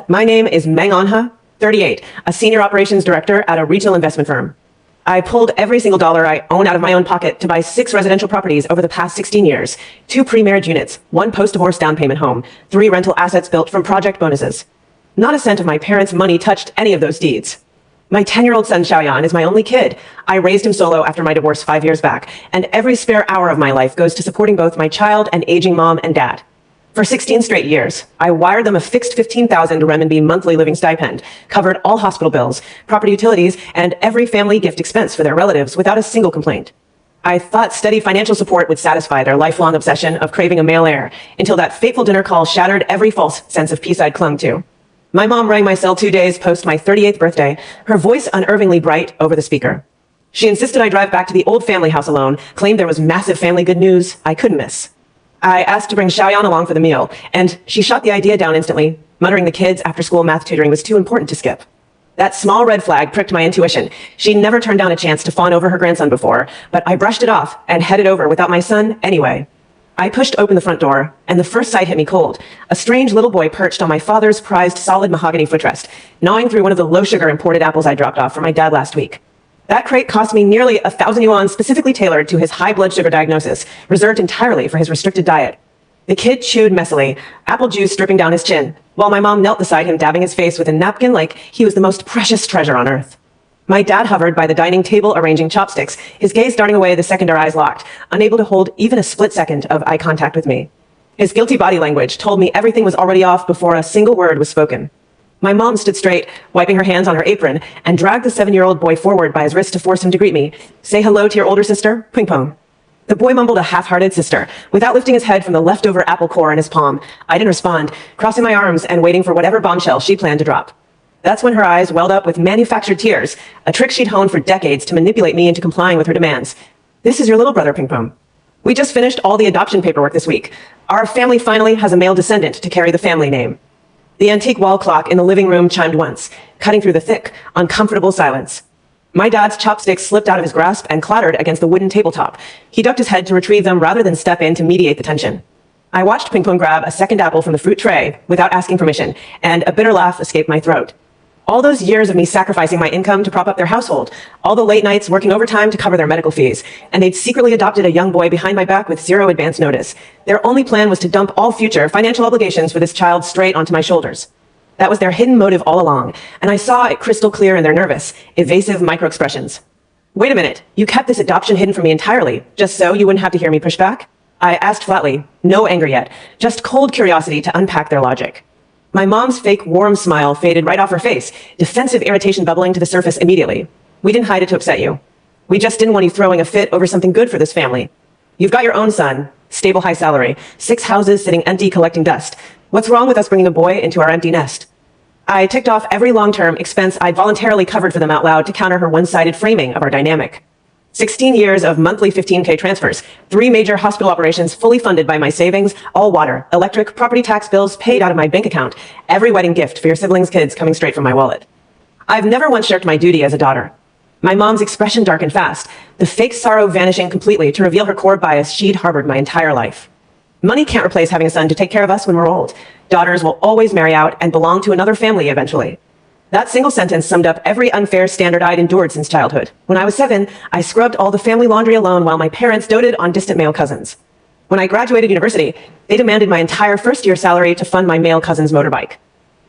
My name is Meng Anha, 38, a senior operations director at a retail investment firm. I pulled every single dollar I own out of my own pocket to buy 6 residential properties over the past 16 years, 2 pre-marriage units, 1 post-divorce down payment home, 3 rental assets built from project bonuses. Not a cent of my parents' money touched any of those deeds. My 10-year-old son Xiaoyan is my only kid. I raised him solo after my divorce 5 years back, and every spare hour of my life goes to supporting both my child and aging mom and dad. For 16 straight years, I wired them a fixed 15,000 renminbi monthly living stipend, covered all hospital bills, property utilities, and every family gift expense for their relatives without a single complaint. I thought steady financial support would satisfy their lifelong obsession of craving a male heir, until that fateful dinner call shattered every false sense of peace I'd clung to. My mom rang my cell 2 days post my 38th birthday, her voice unnervingly bright over the speaker. She insisted I drive back to the old family house alone, claimed there was massive family good news I couldn't miss. I asked to bring Xiaoyan along for the meal, and she shot the idea down instantly, muttering the kids' after-school math tutoring was too important to skip. That small red flag pricked my intuition. She'd never turned down a chance to fawn over her grandson before, but I brushed it off and headed over without my son anyway. I pushed open the front door, and the first sight hit me cold. A strange little boy perched on my father's prized solid mahogany footrest, gnawing through one of the low-sugar imported apples I dropped off for my dad last week. That crate cost me nearly 1,000 yuan, specifically tailored to his high blood sugar diagnosis, reserved entirely for his restricted diet. The kid chewed messily, apple juice dripping down his chin, while my mom knelt beside him, dabbing his face with a napkin like he was the most precious treasure on earth. My dad hovered by the dining table arranging chopsticks, his gaze darting away the second our eyes locked, unable to hold even a split second of eye contact with me. His guilty body language told me everything was already off before a single word was spoken. My mom stood straight, wiping her hands on her apron, and dragged the 7-year-old boy forward by his wrist to force him to greet me. Say hello to your older sister, Ping Pong. The boy mumbled a half-hearted sister, without lifting his head from the leftover apple core in his palm. I didn't respond, crossing my arms and waiting for whatever bombshell she planned to drop. That's when her eyes welled up with manufactured tears, a trick she'd honed for decades to manipulate me into complying with her demands. This is your little brother, Ping Pong. We just finished all the adoption paperwork this week. Our family finally has a male descendant to carry the family name. The antique wall clock in the living room chimed once, cutting through the thick, uncomfortable silence. My dad's chopsticks slipped out of his grasp and clattered against the wooden tabletop. He ducked his head to retrieve them rather than step in to mediate the tension. I watched Ping Pong grab a second apple from the fruit tray without asking permission, and a bitter laugh escaped my throat. All those years of me sacrificing my income to prop up their household, all the late nights working overtime to cover their medical fees, and they'd secretly adopted a young boy behind my back with 0 advance notice. Their only plan was to dump all future financial obligations for this child straight onto my shoulders. That was their hidden motive all along, and I saw it crystal clear in their nervous, evasive micro-expressions. Wait a minute, you kept this adoption hidden from me entirely, just so you wouldn't have to hear me push back? I asked flatly, no anger yet, just cold curiosity to unpack their logic. My mom's fake warm smile faded right off her face, defensive irritation bubbling to the surface immediately. We didn't hide it to upset you. We just didn't want you throwing a fit over something good for this family. You've got your own son, stable high salary, 6 houses sitting empty collecting dust. What's wrong with us bringing a boy into our empty nest? I ticked off every long-term expense I'd voluntarily covered for them out loud to counter her one-sided framing of our dynamic. 16 years of monthly 15K transfers, 3 major hospital operations fully funded by my savings, all water, electric, property tax bills paid out of my bank account, every wedding gift for your siblings' kids coming straight from my wallet. I've never once shirked my duty as a daughter. My mom's expression darkened fast, the fake sorrow vanishing completely to reveal her core bias she'd harbored my entire life. Money can't replace having a son to take care of us when we're old. Daughters will always marry out and belong to another family eventually. That single sentence summed up every unfair standard I'd endured since childhood. When I was 7, I scrubbed all the family laundry alone while my parents doted on distant male cousins. When I graduated university, they demanded my entire first-year salary to fund my male cousin's motorbike.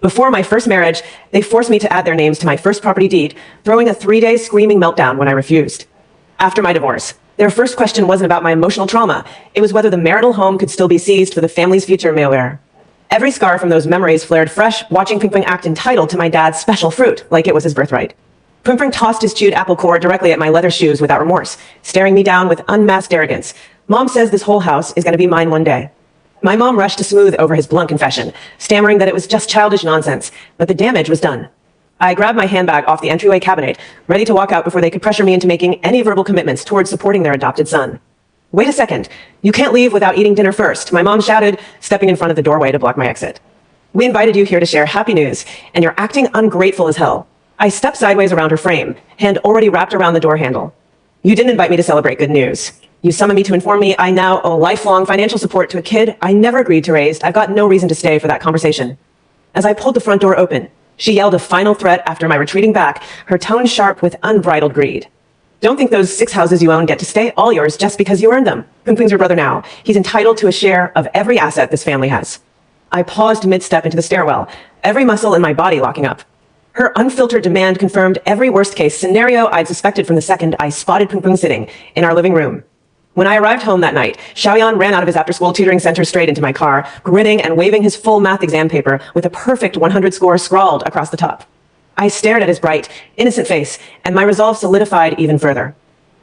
Before my first marriage, they forced me to add their names to my first property deed, throwing a 3-day screaming meltdown when I refused. After my divorce, their first question wasn't about my emotional trauma. It was whether the marital home could still be seized for the family's future male heir. Every scar from those memories flared fresh, watching Ping Pong act entitled to my dad's special fruit, like it was his birthright. Ping Pong tossed his chewed apple core directly at my leather shoes without remorse, staring me down with unmasked arrogance. Mom says this whole house is going to be mine one day. My mom rushed to smooth over his blunt confession, stammering that it was just childish nonsense, but the damage was done. I grabbed my handbag off the entryway cabinet, ready to walk out before they could pressure me into making any verbal commitments towards supporting their adopted son. Wait a second. You can't leave without eating dinner first, my mom shouted, stepping in front of the doorway to block my exit. We invited you here to share happy news, and you're acting ungrateful as hell. I stepped sideways around her frame, hand already wrapped around the door handle. You didn't invite me to celebrate good news. You summoned me to inform me I now owe lifelong financial support to a kid I never agreed to raise. I've got no reason to stay for that conversation. As I pulled the front door open, she yelled a final threat after my retreating back, her tone sharp with unbridled greed. Don't think those 6 houses you own get to stay all yours just because you earned them. Pingping's your brother now. He's entitled to a share of every asset this family has. I paused mid-step into the stairwell, every muscle in my body locking up. Her unfiltered demand confirmed every worst-case scenario I'd suspected from the second I spotted Pingping sitting in our living room. When I arrived home that night, Xiaoyan ran out of his after-school tutoring center straight into my car, grinning and waving his full math exam paper with a perfect 100 score scrawled across the top. I stared at his bright, innocent face, and my resolve solidified even further.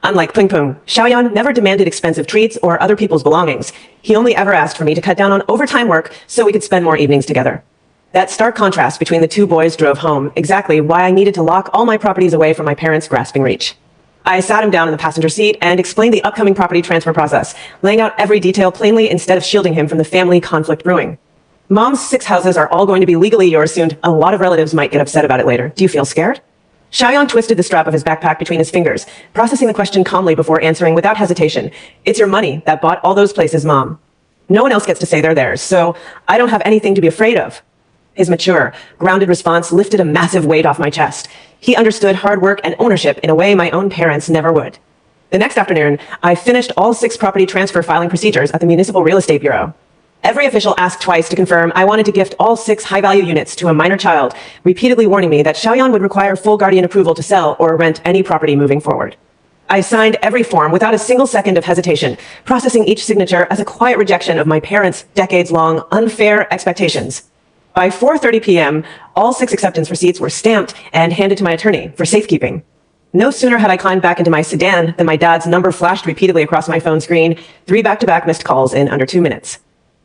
Unlike Pingping, Xiaoyan never demanded expensive treats or other people's belongings. He only ever asked for me to cut down on overtime work so we could spend more evenings together. That stark contrast between the two boys drove home exactly why I needed to lock all my properties away from my parents' grasping reach. I sat him down in the passenger seat and explained the upcoming property transfer process, laying out every detail plainly instead of shielding him from the family conflict brewing. Mom's 6 houses are all going to be legally yours soon. A lot of relatives might get upset about it later. Do you feel scared? Xiaoyan twisted the strap of his backpack between his fingers, processing the question calmly before answering without hesitation. It's your money that bought all those places, Mom. No one else gets to say they're theirs, so I don't have anything to be afraid of. His mature, grounded response lifted a massive weight off my chest. He understood hard work and ownership in a way my own parents never would. The next afternoon, I finished all 6 property transfer filing procedures at the Municipal Real Estate Bureau. Every official asked twice to confirm I wanted to gift all 6 high-value units to a minor child, repeatedly warning me that Xiaoyan would require full guardian approval to sell or rent any property moving forward. I signed every form without a single second of hesitation, processing each signature as a quiet rejection of my parents' decades-long unfair expectations. By 4:30 p.m., all 6 acceptance receipts were stamped and handed to my attorney for safekeeping. No sooner had I climbed back into my sedan than my dad's number flashed repeatedly across my phone screen, 3 back-to-back missed calls in under 2 minutes.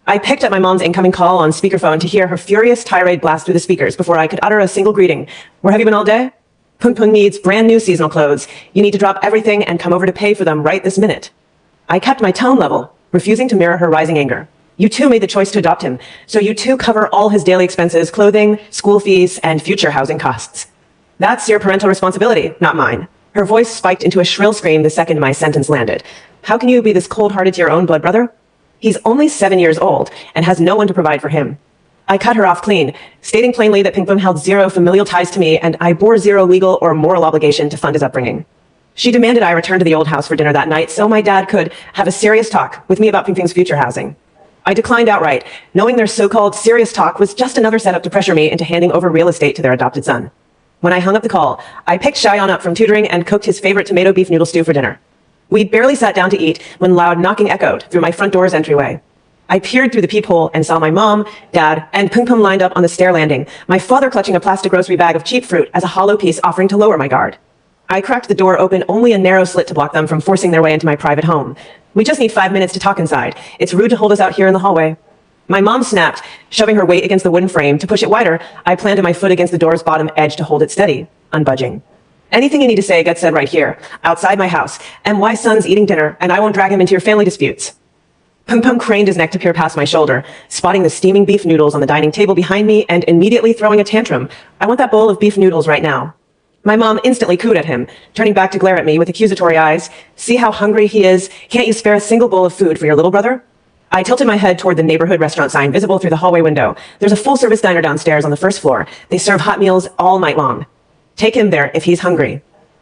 I picked up my mom's incoming call on speakerphone to hear her furious tirade blast through the speakers before I could utter a single greeting. Where have you been all day? Pingping needs brand new seasonal clothes. You need to drop everything and come over to pay for them right this minute. I kept my tone level, refusing to mirror her rising anger. You too made the choice to adopt him, so you too cover all his daily expenses, clothing, school fees, and future housing costs. That's your parental responsibility, not mine. Her voice spiked into a shrill scream the second my sentence landed. How can you be this cold-hearted to your own blood brother? He's only 7 years old and has no one to provide for him. I cut her off clean, stating plainly that Pingping held 0 familial ties to me and I bore 0 legal or moral obligation to fund his upbringing. She demanded I return to the old house for dinner that night so my dad could have a serious talk with me about Pingping's future housing. I declined outright, knowing their so-called serious talk was just another setup to pressure me into handing over real estate to their adopted son. When I hung up the call, I picked Xiaoyan up from tutoring and cooked his favorite tomato beef noodle stew for dinner. We'd barely sat down to eat when loud knocking echoed through my front door's entryway. I peered through the peephole and saw my mom, dad, and Pingping lined up on the stair landing, my father clutching a plastic grocery bag of cheap fruit as a hollow piece offering to lower my guard. I cracked the door open only a narrow slit to block them from forcing their way into my private home. We just need 5 minutes to talk inside. It's rude to hold us out here in the hallway. My mom snapped, shoving her weight against the wooden frame. To push it wider, I planted my foot against the door's bottom edge to hold it steady, unbudging. Anything you need to say gets said right here, outside my house, and why son's eating dinner, and I won't drag him into your family disputes. Pingping craned his neck to peer past my shoulder, spotting the steaming beef noodles on the dining table behind me and immediately throwing a tantrum. I want that bowl of beef noodles right now. My mom instantly cooed at him, turning back to glare at me with accusatory eyes. See how hungry he is? Can't you spare a single bowl of food for your little brother? I tilted my head toward the neighborhood restaurant sign visible through the hallway window. There's a full-service diner downstairs on the first floor. They serve hot meals all night long. Take him there if he's hungry.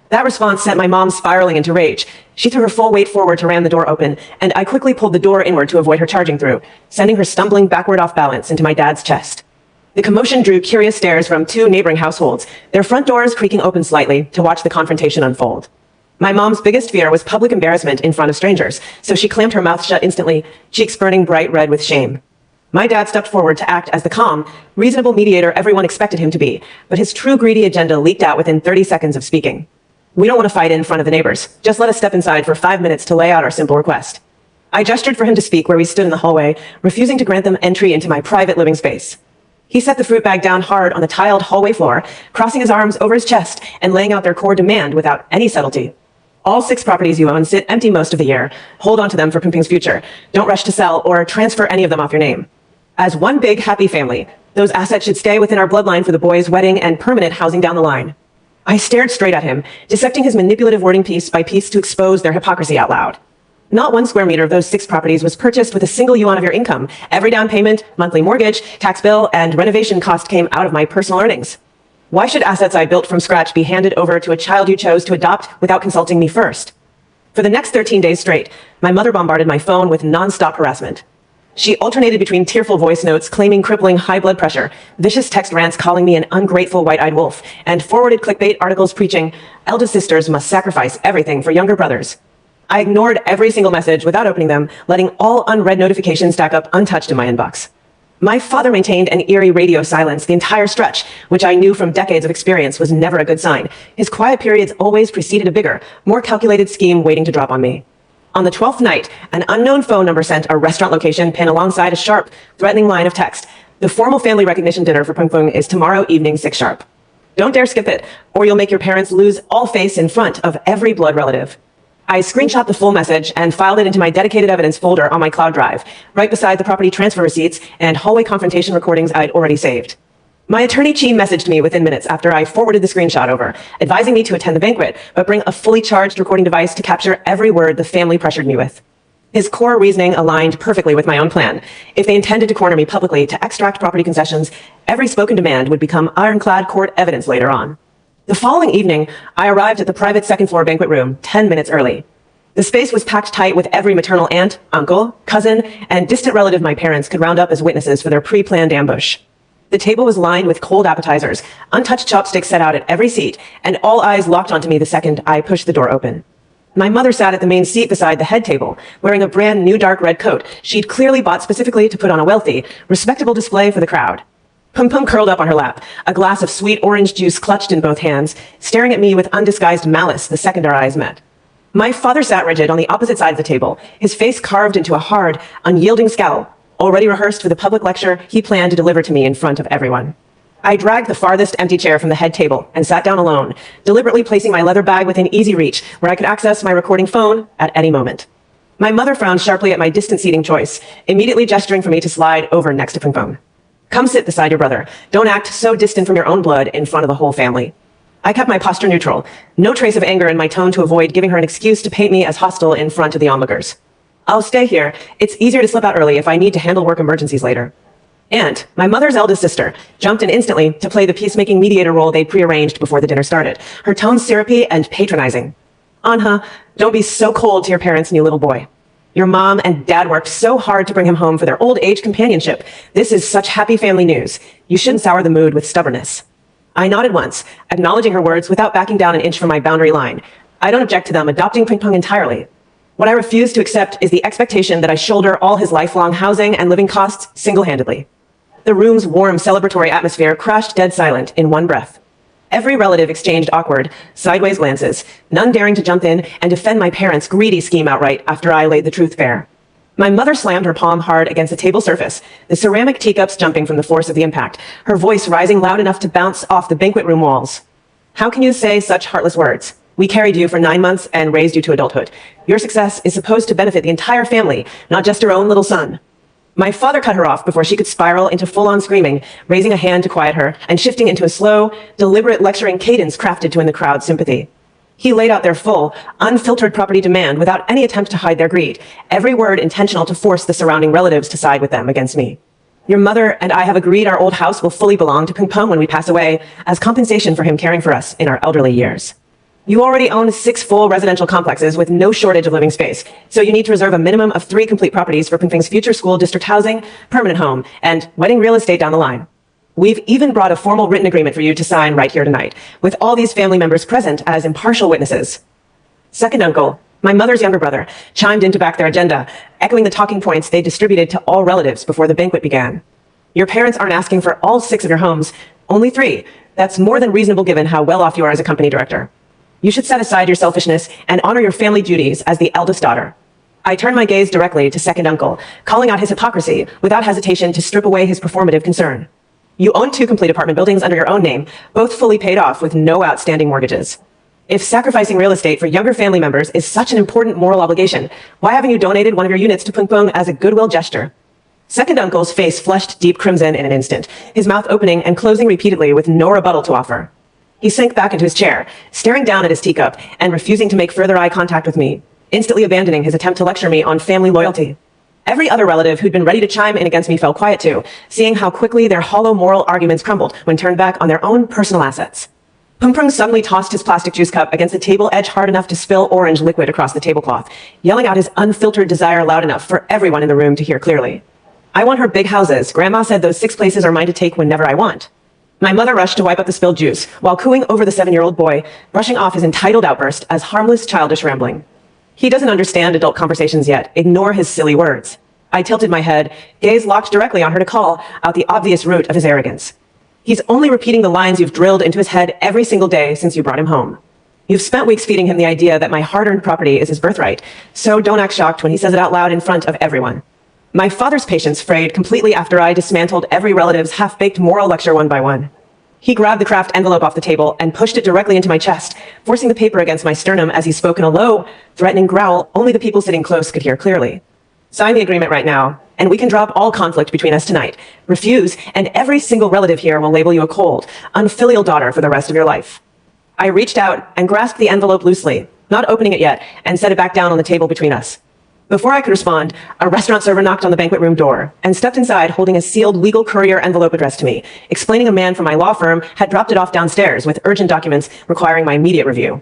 That response sent my mom spiraling into rage. She threw her full weight forward to ram the door open, and I quickly pulled the door inward to avoid her charging through, sending her stumbling backward off balance into my dad's chest. The commotion drew curious stares from 2 neighboring households, their front doors creaking open slightly to watch the confrontation unfold. My mom's biggest fear was public embarrassment in front of strangers, so she clammed her mouth shut instantly, cheeks burning bright red with shame. My dad stepped forward to act as the calm, reasonable mediator everyone expected him to be, but his true greedy agenda leaked out within 30 seconds of speaking. We don't want to fight in front of the neighbors. Just let us step inside for 5 minutes to lay out our simple request. I gestured for him to speak where we stood in the hallway, refusing to grant them entry into my private living space. He set the fruit bag down hard on the tiled hallway floor, crossing his arms over his chest and laying out their core demand without any subtlety. All 6 properties you own sit empty most of the year. Hold on to them for Pingping's future. Don't rush to sell or transfer any of them off your name. As one big happy family, those assets should stay within our bloodline for the boys' wedding and permanent housing down the line. I stared straight at him, dissecting his manipulative wording piece by piece to expose their hypocrisy out loud. Not 1 square meter of those 6 properties was purchased with a single yuan of your income. Every down payment, monthly mortgage, tax bill, and renovation cost came out of my personal earnings. Why should assets I built from scratch be handed over to a child you chose to adopt without consulting me first? For the next 13 days straight, my mother bombarded my phone with nonstop harassment. She alternated between tearful voice notes claiming crippling high blood pressure, vicious text rants calling me an ungrateful white-eyed wolf, and forwarded clickbait articles preaching, eldest sisters must sacrifice everything for younger brothers. I ignored every single message without opening them, letting all unread notifications stack up untouched in my inbox. My father maintained an eerie radio silence the entire stretch, which I knew from decades of experience was never a good sign. His quiet periods always preceded a bigger, more calculated scheme waiting to drop on me. On the 12th night, an unknown phone number sent a restaurant location pinned alongside a sharp, threatening line of text. The formal family recognition dinner for Pung Pung is tomorrow evening, 6 sharp. Don't dare skip it, or you'll make your parents lose all face in front of every blood relative. I screenshot the full message and filed it into my dedicated evidence folder on my cloud drive, right beside the property transfer receipts and hallway confrontation recordings I'd already saved. My attorney Chi messaged me within minutes after I forwarded the screenshot over, advising me to attend the banquet, but bring a fully charged recording device to capture every word the family pressured me with. His core reasoning aligned perfectly with my own plan. If they intended to corner me publicly to extract property concessions, every spoken demand would become ironclad court evidence later on. The following evening, I arrived at the private second-floor banquet room 10 minutes early. The space was packed tight with every maternal aunt, uncle, cousin, and distant relative my parents could round up as witnesses for their pre-planned ambush. The table was lined with cold appetizers, untouched chopsticks set out at every seat, and all eyes locked onto me the second I pushed the door open. My mother sat at the main seat beside the head table, wearing a brand new dark red coat she'd clearly bought specifically to put on a wealthy, respectable display for the crowd. Pung Pung curled up on her lap, a glass of sweet orange juice clutched in both hands, staring at me with undisguised malice the second our eyes met. My father sat rigid on the opposite side of the table, his face carved into a hard, unyielding scowl, already rehearsed for the public lecture he planned to deliver to me in front of everyone. I dragged the farthest empty chair from the head table and sat down alone, deliberately placing my leather bag within easy reach where I could access my recording phone at any moment. My mother frowned sharply at my distant seating choice, immediately gesturing for me to slide over next to Pung Pung. Come sit beside your brother. Don't act so distant from your own blood in front of the whole family. I kept my posture neutral, no trace of anger in my tone to avoid giving her an excuse to paint me as hostile in front of the onlookers. I'll stay here. It's easier to slip out early if I need to handle work emergencies later. Aunt, my mother's eldest sister, jumped in instantly to play the peacemaking mediator role they'd prearranged before the dinner started, her tone syrupy and patronizing. Anha, don't be so cold to your parents' new little boy. Your mom and dad worked so hard to bring him home for their old age companionship. This is such happy family news. You shouldn't sour the mood with stubbornness. I nodded once, acknowledging her words without backing down an inch from my boundary line. I don't object to them adopting Pung Pung entirely. What I refuse to accept is the expectation that I shoulder all his lifelong housing and living costs single-handedly. The room's warm, celebratory atmosphere crashed dead silent in one breath. Every relative exchanged awkward, sideways glances, none daring to jump in and defend my parents' greedy scheme outright after I laid the truth bare. My mother slammed her palm hard against the table surface, the ceramic teacups jumping from the force of the impact, her voice rising loud enough to bounce off the banquet room walls. How can you say such heartless words? We carried you for 9 months and raised you to adulthood. Your success is supposed to benefit the entire family, not just your own little son. My father cut her off before she could spiral into full-on screaming, raising a hand to quiet her and shifting into a slow, deliberate lecturing cadence crafted to win the crowd's sympathy. He laid out their full, unfiltered property demand without any attempt to hide their greed, every word intentional to force the surrounding relatives to side with them against me. Your mother and I have agreed our old house will fully belong to Pung Pung when we pass away as compensation for him caring for us in our elderly years. You already own 6 full residential complexes with no shortage of living space, so you need to reserve a minimum of 3 complete properties for Pung Pung's future school district housing, permanent home, and wedding real estate down the line. We've even brought a formal written agreement for you to sign right here tonight, with all these family members present as impartial witnesses. Second uncle, my mother's younger brother, chimed in to back their agenda, echoing the talking points they distributed to all relatives before the banquet began. Your parents aren't asking for all 6 of your homes, only 3. That's more than reasonable given how well off you are as a company director. You should set aside your selfishness and honor your family duties as the eldest daughter. I turned my gaze directly to second uncle, calling out his hypocrisy without hesitation to strip away his performative concern. You own 2 complete apartment buildings under your own name, both fully paid off with no outstanding mortgages. If sacrificing real estate for younger family members is such an important moral obligation, why haven't you donated one of your units to Pung Pung as a goodwill gesture? Second uncle's face flushed deep crimson in an instant, his mouth opening and closing repeatedly with no rebuttal to offer. He sank back into his chair, staring down at his teacup and refusing to make further eye contact with me. instantly abandoning his attempt to lecture me on family loyalty. Every other relative who'd been ready to chime in against me fell quiet too, seeing how quickly their hollow moral arguments crumbled when turned back on their own personal assets. Pung Pung suddenly tossed his plastic juice cup against the table edge hard enough to spill orange liquid across the tablecloth, yelling out his unfiltered desire loud enough for everyone in the room to hear clearly. I want her big houses. Grandma said those 6 places are mine to take whenever I want. My mother rushed to wipe up the spilled juice, while cooing over the 7-year-old boy, brushing off his entitled outburst as harmless childish rambling. He doesn't understand adult conversations yet. Ignore his silly words. I tilted my head, gaze locked directly on her to call out the obvious root of his arrogance. He's only repeating the lines you've drilled into his head every single day since you brought him home. You've spent weeks feeding him the idea that my hard-earned property is his birthright, so don't act shocked when he says it out loud in front of everyone. My father's patience frayed completely after I dismantled every relative's half-baked moral lecture one by one. He grabbed the craft envelope off the table and pushed it directly into my chest, forcing the paper against my sternum as he spoke in a low, threatening growl only the people sitting close could hear clearly. Sign the agreement right now, and we can drop all conflict between us tonight. Refuse, and every single relative here will label you a cold, unfilial daughter for the rest of your life. I reached out and grasped the envelope loosely, not opening it yet, and set it back down on the table between us. Before I could respond, a restaurant server knocked on the banquet room door and stepped inside holding a sealed legal courier envelope addressed to me, explaining a man from my law firm had dropped it off downstairs with urgent documents requiring my immediate review.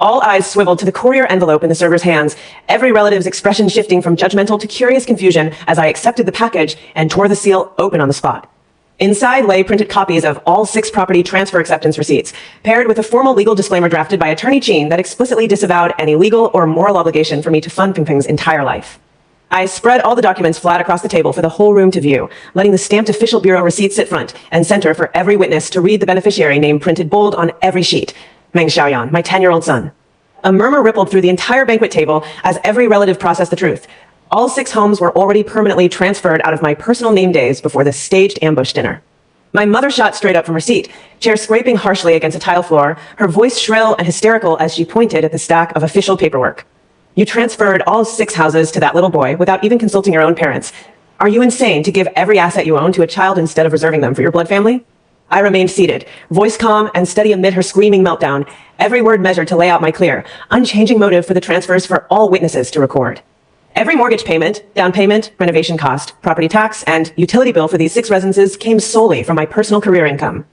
All eyes swiveled to the courier envelope in the server's hands, every relative's expression shifting from judgmental to curious confusion as I accepted the package and tore the seal open on the spot. Inside lay printed copies of all 6 property transfer acceptance receipts, paired with a formal legal disclaimer drafted by Attorney Cheen that explicitly disavowed any legal or moral obligation for me to fund Ping Ping's entire life. I spread all the documents flat across the table for the whole room to view, letting the stamped official bureau receipts sit front and center for every witness to read the beneficiary name printed bold on every sheet. Meng Xiaoyan, my 10-year-old son. A murmur rippled through the entire banquet table as every relative processed the truth. All 6 homes were already permanently transferred out of my personal name days before the staged ambush dinner. My mother shot straight up from her seat, chair scraping harshly against a tile floor, her voice shrill and hysterical as she pointed at the stack of official paperwork. You transferred all 6 houses to that little boy without even consulting your own parents. Are you insane to give every asset you own to a child instead of reserving them for your blood family? I remained seated, voice calm and steady amid her screaming meltdown, every word measured to lay out my clear, unchanging motive for the transfers for all witnesses to record. Every mortgage payment, down payment, renovation cost, property tax, and utility bill for these 6 residences came solely from my personal career income.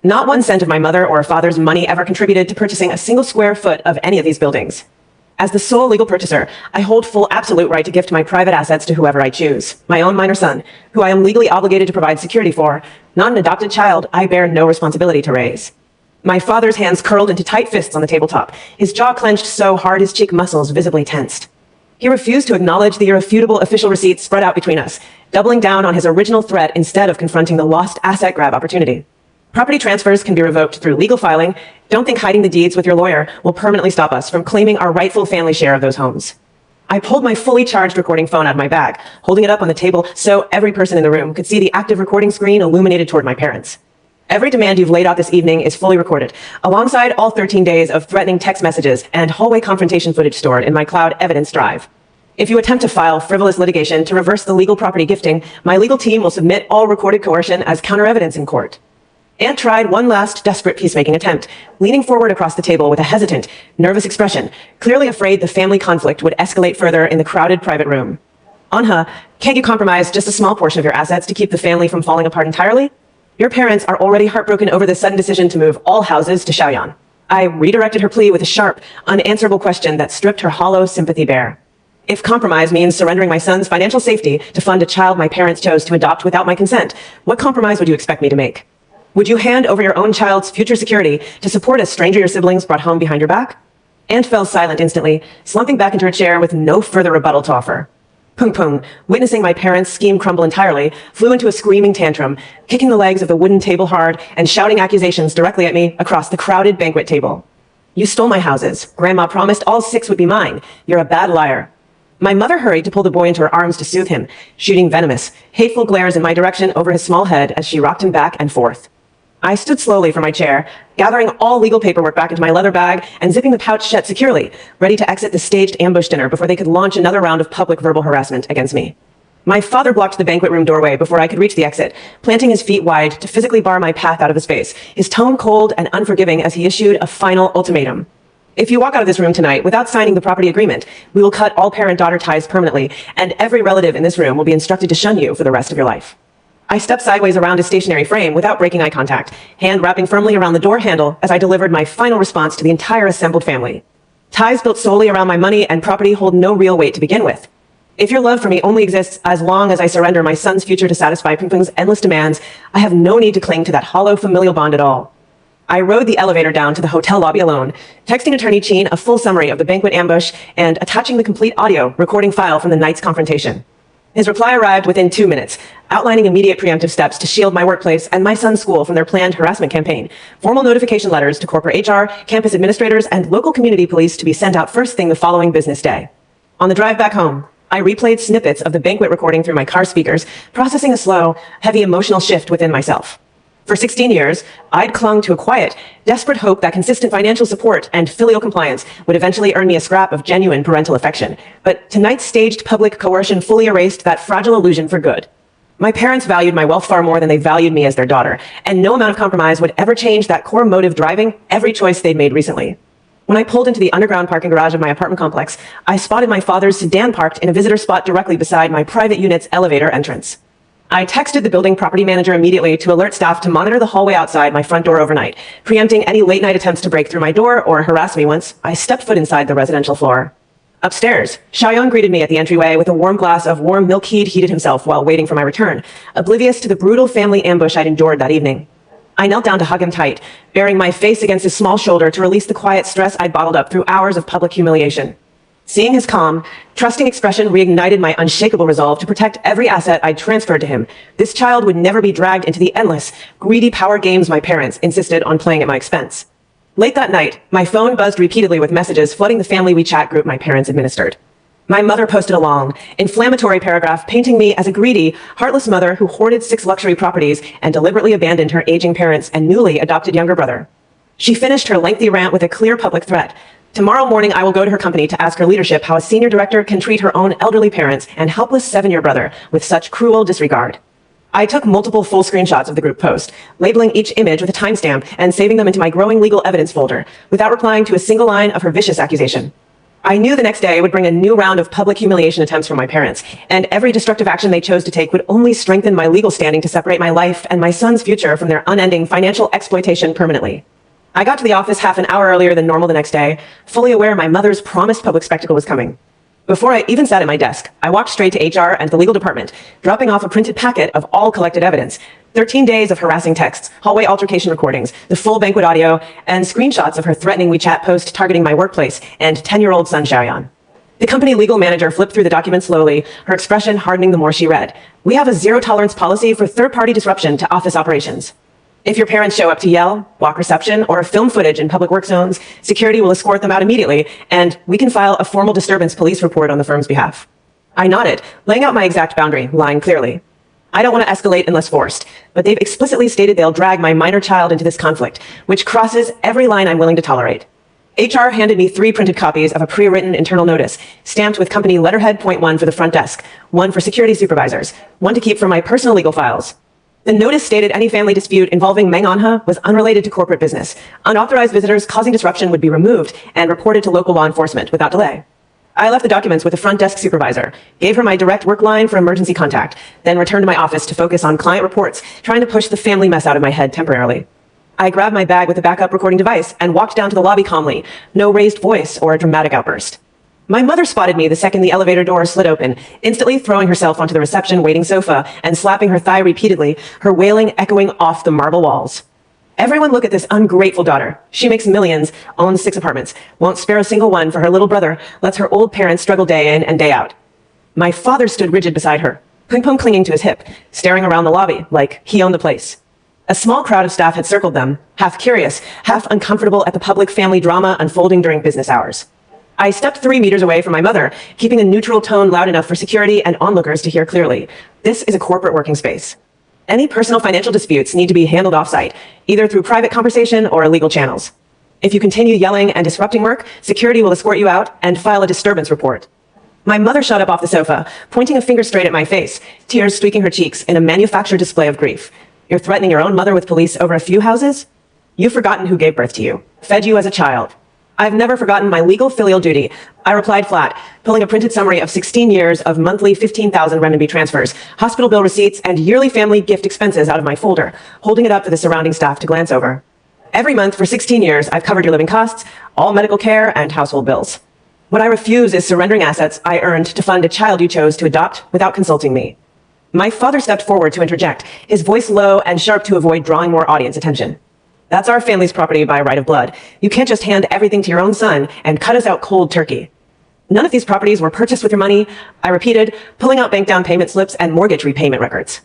Not 1 cent of my mother or father's money ever contributed to purchasing a single square foot of any of these buildings. As the sole legal purchaser, I hold full absolute right to gift my private assets to whoever I choose. My own minor son, who I am legally obligated to provide security for, not an adopted child I bear no responsibility to raise. My father's hands curled into tight fists on the tabletop, his jaw clenched so hard his cheek muscles visibly tensed. He refused to acknowledge the irrefutable official receipts spread out between us, doubling down on his original threat instead of confronting the lost asset grab opportunity. Property transfers can be revoked through legal filing. Don't think hiding the deeds with your lawyer will permanently stop us from claiming our rightful family share of those homes. I pulled my fully charged recording phone out of my bag, holding it up on the table so every person in the room could see the active recording screen illuminated toward my parents. Every demand you've laid out this evening is fully recorded, alongside all 13 days of threatening text messages and hallway confrontation footage stored in my cloud evidence drive. If you attempt to file frivolous litigation to reverse the legal property gifting, my legal team will submit all recorded coercion as counter-evidence in court. Aunt tried one last desperate peacemaking attempt, leaning forward across the table with a hesitant, nervous expression, clearly afraid the family conflict would escalate further in the crowded private room. Anha, can't you compromise just a small portion of your assets to keep the family from falling apart entirely? Your parents are already heartbroken over the sudden decision to move all houses to Xiaoyan. I redirected her plea with a sharp, unanswerable question that stripped her hollow sympathy bare. If compromise means surrendering my son's financial safety to fund a child my parents chose to adopt without my consent, what compromise would you expect me to make? Would you hand over your own child's future security to support a stranger your siblings brought home behind your back? Aunt fell silent instantly, slumping back into her chair with no further rebuttal to offer. Pung Pung, witnessing my parents' scheme crumble entirely, flew into a screaming tantrum, kicking the legs of the wooden table hard and shouting accusations directly at me across the crowded banquet table. You stole my houses. Grandma promised all 6 would be mine. You're a bad liar. My mother hurried to pull the boy into her arms to soothe him, shooting venomous, hateful glares in my direction over his small head as she rocked him back and forth. I stood slowly from my chair, gathering all legal paperwork back into my leather bag and zipping the pouch shut securely, ready to exit the staged ambush dinner before they could launch another round of public verbal harassment against me. My father blocked the banquet room doorway before I could reach the exit, planting his feet wide to physically bar my path out of the space, his tone cold and unforgiving as he issued a final ultimatum. If you walk out of this room tonight without signing the property agreement, we will cut all parent-daughter ties permanently, and every relative in this room will be instructed to shun you for the rest of your life. I stepped sideways around a stationary frame without breaking eye contact, hand wrapping firmly around the door handle as I delivered my final response to the entire assembled family. Ties built solely around my money and property hold no real weight to begin with. If your love for me only exists as long as I surrender my son's future to satisfy Pingping's endless demands, I have no need to cling to that hollow familial bond at all. I rode the elevator down to the hotel lobby alone, texting Attorney Cheen a full summary of the banquet ambush and attaching the complete audio recording file from the night's confrontation. His reply arrived within 2 minutes, outlining immediate preemptive steps to shield my workplace and my son's school from their planned harassment campaign, formal notification letters to corporate HR, campus administrators, and local community police to be sent out first thing the following business day. On the drive back home, I replayed snippets of the banquet recording through my car speakers, processing a slow, heavy emotional shift within myself. For 16 years, I'd clung to a quiet, desperate hope that consistent financial support and filial compliance would eventually earn me a scrap of genuine parental affection. But tonight's staged public coercion fully erased that fragile illusion for good. My parents valued my wealth far more than they valued me as their daughter, and no amount of compromise would ever change that core motive driving every choice they'd made recently. When I pulled into the underground parking garage of my apartment complex, I spotted my father's sedan parked in a visitor spot directly beside my private unit's elevator entrance. I texted the building property manager immediately to alert staff to monitor the hallway outside my front door overnight, preempting any late-night attempts to break through my door or harass me once I stepped foot inside the residential floor. Upstairs, Xiaoyang greeted me at the entryway with a warm glass of warm milk he'd heated himself while waiting for my return, oblivious to the brutal family ambush I'd endured that evening. I knelt down to hug him tight, burying my face against his small shoulder to release the quiet stress I'd bottled up through hours of public humiliation. Seeing his calm, trusting expression reignited my unshakable resolve to protect every asset I'd transferred to him. This child would never be dragged into the endless, greedy power games my parents insisted on playing at my expense. Late that night, my phone buzzed repeatedly with messages flooding the family WeChat group my parents administered. My mother posted a long, inflammatory paragraph painting me as a greedy, heartless mother who hoarded 6 luxury properties and deliberately abandoned her aging parents and newly adopted younger brother. She finished her lengthy rant with a clear public threat. Tomorrow morning, I will go to her company to ask her leadership how a senior director can treat her own elderly parents and helpless 7-year brother with such cruel disregard. I took multiple full screenshots of the group post, labeling each image with a timestamp and saving them into my growing legal evidence folder, without replying to a single line of her vicious accusation. I knew the next day would bring a new round of public humiliation attempts from my parents, and every destructive action they chose to take would only strengthen my legal standing to separate my life and my son's future from their unending financial exploitation permanently. I got to the office half an hour earlier than normal the next day, fully aware my mother's promised public spectacle was coming. Before I even sat at my desk, I walked straight to HR and the legal department, dropping off a printed packet of all collected evidence, 13 days of harassing texts, hallway altercation recordings, the full banquet audio, and screenshots of her threatening WeChat post targeting my workplace and 10-year-old son Xiaoyan. The company legal manager flipped through the document slowly, her expression hardening the more she read. We have a zero-tolerance policy for third-party disruption to office operations. If your parents show up to yell, block reception, or film footage in public work zones, security will escort them out immediately, and we can file a formal disturbance police report on the firm's behalf. I nodded, laying out my exact boundary, lying clearly. I don't want to escalate unless forced, but they've explicitly stated they'll drag my minor child into this conflict, which crosses every line I'm willing to tolerate. HR handed me 3 printed copies of a pre-written internal notice, stamped with company letterhead .1 for the front desk, 1 for security supervisors, 1 to keep for my personal legal files. The notice stated any family dispute involving Meng Anhe was unrelated to corporate business. Unauthorized visitors causing disruption would be removed and reported to local law enforcement without delay. I left the documents with the front desk supervisor, gave her my direct work line for emergency contact, then returned to my office to focus on client reports, trying to push the family mess out of my head temporarily. I grabbed my bag with a backup recording device and walked down to the lobby calmly, no raised voice or a dramatic outburst. My mother spotted me the second the elevator door slid open, instantly throwing herself onto the reception waiting sofa and slapping her thigh repeatedly, her wailing echoing off the marble walls. Everyone look at this ungrateful daughter. She makes millions, owns 6 apartments, won't spare a single one for her little brother, lets her old parents struggle day in and day out. My father stood rigid beside her, Ping-Pong clinging to his hip, staring around the lobby like he owned the place. A small crowd of staff had circled them, half curious, half uncomfortable at the public family drama unfolding during business hours. I stepped 3 meters away from my mother, keeping a neutral tone loud enough for security and onlookers to hear clearly. This is a corporate working space. Any personal financial disputes need to be handled off-site, either through private conversation or illegal channels. If you continue yelling and disrupting work, security will escort you out and file a disturbance report. My mother shot up off the sofa, pointing a finger straight at my face, tears streaking her cheeks in a manufactured display of grief. You're threatening your own mother with police over a few houses? You've forgotten who gave birth to you, fed you as a child. I've never forgotten my legal filial duty. I replied flat, pulling a printed summary of 16 years of monthly 15,000 renminbi transfers, hospital bill receipts, and yearly family gift expenses out of my folder, holding it up for the surrounding staff to glance over. Every month for 16 years, I've covered your living costs, all medical care, and household bills. What I refuse is surrendering assets I earned to fund a child you chose to adopt without consulting me. My father stepped forward to interject, his voice low and sharp to avoid drawing more audience attention. That's our family's property by right of blood. You can't just hand everything to your own son and cut us out cold turkey. None of these properties were purchased with your money, I repeated, pulling out bank down payment slips and mortgage repayment records.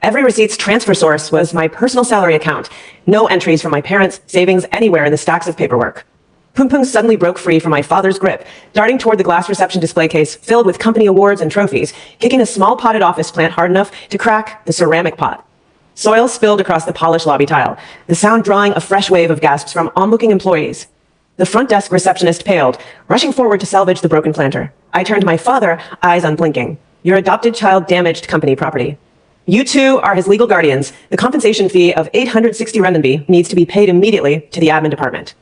Every receipt's transfer source was my personal salary account. No entries from my parents' savings anywhere in the stacks of paperwork. Pung Pung suddenly broke free from my father's grip, darting toward the glass reception display case filled with company awards and trophies, kicking a small potted office plant hard enough to crack the ceramic pot. Soil spilled across the polished lobby tile, the sound drawing a fresh wave of gasps from onlooking employees. The front desk receptionist paled, rushing forward to salvage the broken planter. I turned to my father, eyes unblinking. Your adopted child damaged company property. You two are his legal guardians. The compensation fee of 860 renminbi needs to be paid immediately to the admin department.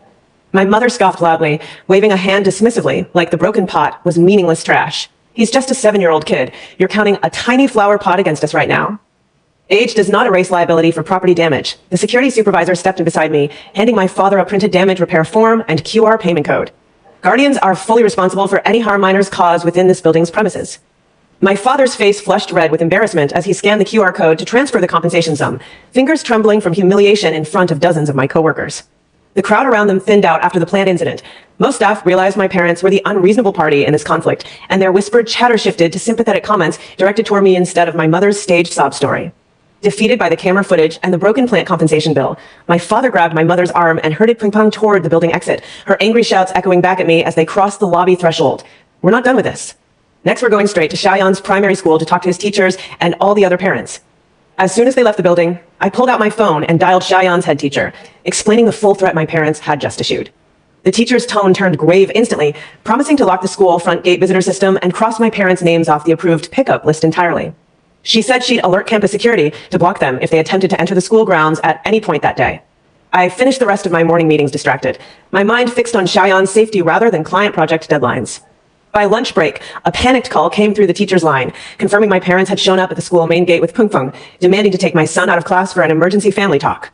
My mother scoffed loudly, waving a hand dismissively, like the broken pot was meaningless trash. He's just a 7-year-old kid. You're counting a tiny flower pot against us right now. Age does not erase liability for property damage. The security supervisor stepped in beside me, handing my father a printed damage repair form and QR payment code. Guardians are fully responsible for any harm minors cause within this building's premises. My father's face flushed red with embarrassment as he scanned the QR code to transfer the compensation sum, fingers trembling from humiliation in front of dozens of my coworkers. The crowd around them thinned out after the planned incident. Most staff realized my parents were the unreasonable party in this conflict, and their whispered chatter shifted to sympathetic comments directed toward me instead of my mother's staged sob story. Defeated by the camera footage and the broken plant compensation bill, my father grabbed my mother's arm and herded Ping Pong toward the building exit, her angry shouts echoing back at me as they crossed the lobby threshold. We're not done with this. Next, we're going straight to Xiaoyan's primary school to talk to his teachers and all the other parents. As soon as they left the building, I pulled out my phone and dialed Xiaoyan's head teacher, explaining the full threat my parents had just issued. The teacher's tone turned grave instantly, promising to lock the school front gate visitor system and cross my parents' names off the approved pickup list entirely. She said she'd alert campus security to block them if they attempted to enter the school grounds at any point that day. I finished the rest of my morning meetings distracted, my mind fixed on Xiaoyan's safety rather than client project deadlines. By lunch break, a panicked call came through the teacher's line, confirming my parents had shown up at the school main gate with Pung Pung, demanding to take my son out of class for an emergency family talk.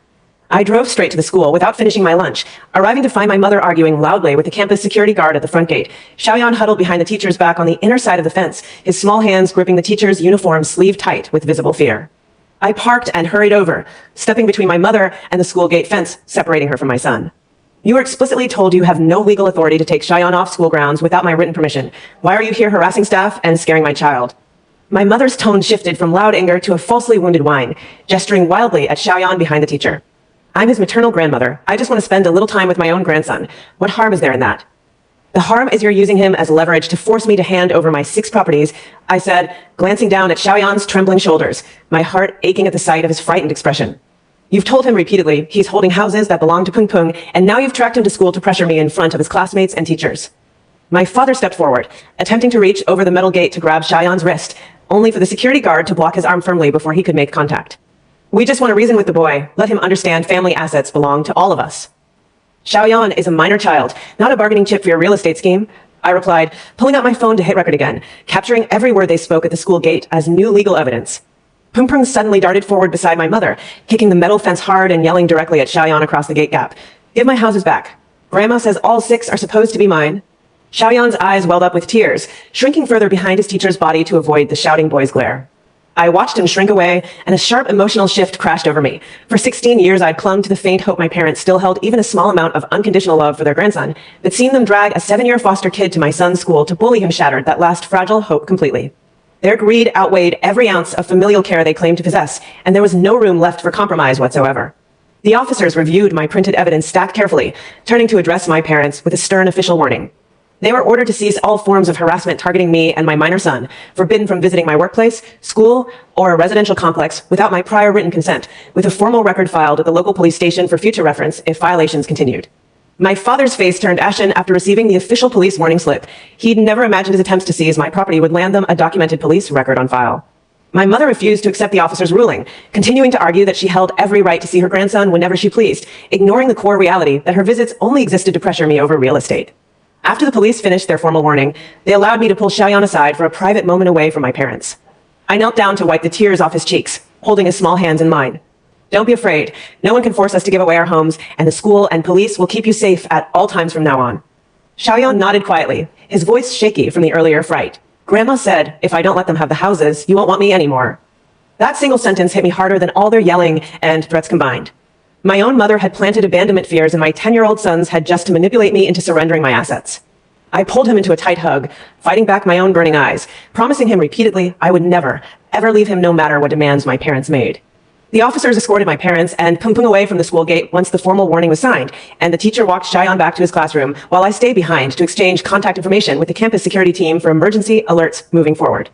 I drove straight to the school without finishing my lunch, arriving to find my mother arguing loudly with the campus security guard at the front gate. Xiaoyan huddled behind the teacher's back on the inner side of the fence, his small hands gripping the teacher's uniform sleeve tight with visible fear. I parked and hurried over, stepping between my mother and the school gate fence, separating her from my son. You were explicitly told you have no legal authority to take Xiaoyan off school grounds without my written permission. Why are you here harassing staff and scaring my child? My mother's tone shifted from loud anger to a falsely wounded whine, gesturing wildly at Xiaoyan behind the teacher. I'm his maternal grandmother. I just want to spend a little time with my own grandson. What harm is there in that? The harm is you're using him as leverage to force me to hand over my 6 properties, I said, glancing down at Xiaoyan's trembling shoulders, my heart aching at the sight of his frightened expression. You've told him repeatedly he's holding houses that belong to Pung Pung, and now you've tracked him to school to pressure me in front of his classmates and teachers. My father stepped forward, attempting to reach over the metal gate to grab Xiaoyan's wrist, only for the security guard to block his arm firmly before he could make contact. We just want to reason with the boy, let him understand family assets belong to all of us. Xiaoyan is a minor child, not a bargaining chip for your real estate scheme, I replied, pulling out my phone to hit record again, capturing every word they spoke at the school gate as new legal evidence. Pung Pung suddenly darted forward beside my mother, kicking the metal fence hard and yelling directly at Xiaoyan across the gate gap. Give my houses back. Grandma says all 6 are supposed to be mine. Xiaoyan's eyes welled up with tears, shrinking further behind his teacher's body to avoid the shouting boy's glare. I watched him shrink away, and a sharp emotional shift crashed over me. For 16 years, I'd clung to the faint hope my parents still held even a small amount of unconditional love for their grandson, but seeing them drag a 7-year foster kid to my son's school to bully him shattered that last fragile hope completely. Their greed outweighed every ounce of familial care they claimed to possess, and there was no room left for compromise whatsoever. The officers reviewed my printed evidence stacked carefully, turning to address my parents with a stern official warning. They were ordered to cease all forms of harassment targeting me and my minor son, forbidden from visiting my workplace, school, or a residential complex without my prior written consent, with a formal record filed at the local police station for future reference if violations continued. My father's face turned ashen after receiving the official police warning slip. He'd never imagined his attempts to seize my property would land them a documented police record on file. My mother refused to accept the officer's ruling, continuing to argue that she held every right to see her grandson whenever she pleased, ignoring the core reality that her visits only existed to pressure me over real estate. After the police finished their formal warning, they allowed me to pull Xiaoyan aside for a private moment away from my parents. I knelt down to wipe the tears off his cheeks, holding his small hands in mine. Don't be afraid. No one can force us to give away our homes, and the school and police will keep you safe at all times from now on. Xiaoyan nodded quietly, his voice shaky from the earlier fright. Grandma said, if I don't let them have the houses, you won't want me anymore. That single sentence hit me harder than all their yelling and threats combined. My own mother had planted abandonment fears, and my 10-year-old sons had just to manipulate me into surrendering my assets. I pulled him into a tight hug, fighting back my own burning eyes, promising him repeatedly I would never, ever leave him no matter what demands my parents made. The officers escorted my parents and Pung away from the school gate once the formal warning was signed, and the teacher walked Xiaoyan back to his classroom while I stayed behind to exchange contact information with the campus security team for emergency alerts moving forward.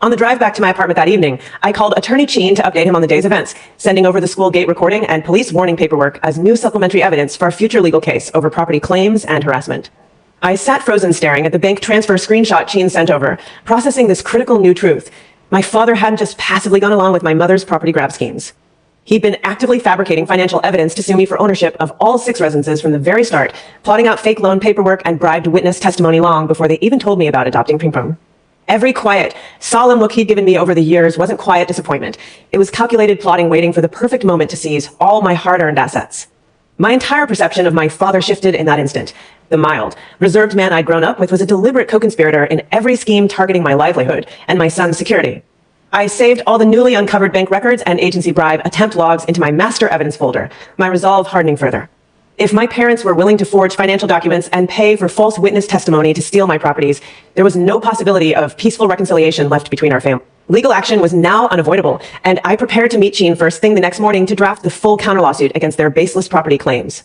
On the drive back to my apartment that evening, I called Attorney Chin to update him on the day's events, sending over the school gate recording and police warning paperwork as new supplementary evidence for our future legal case over property claims and harassment. I sat frozen staring at the bank transfer screenshot Chin sent over, processing this critical new truth. My father hadn't just passively gone along with my mother's property grab schemes. He'd been actively fabricating financial evidence to sue me for ownership of all 6 residences from the very start, plotting out fake loan paperwork and bribed witness testimony long before they even told me about adopting Pingpong. Every quiet, solemn look he'd given me over the years wasn't quiet disappointment. It was calculated plotting waiting for the perfect moment to seize all my hard-earned assets. My entire perception of my father shifted in that instant. The mild, reserved man I'd grown up with was a deliberate co-conspirator in every scheme targeting my livelihood and my son's security. I saved all the newly uncovered bank records and agency bribe attempt logs into my master evidence folder, my resolve hardening further. If my parents were willing to forge financial documents and pay for false witness testimony to steal my properties, there was no possibility of peaceful reconciliation left between our families. Legal action was now unavoidable, and I prepared to meet Chin first thing the next morning to draft the full counter lawsuit against their baseless property claims.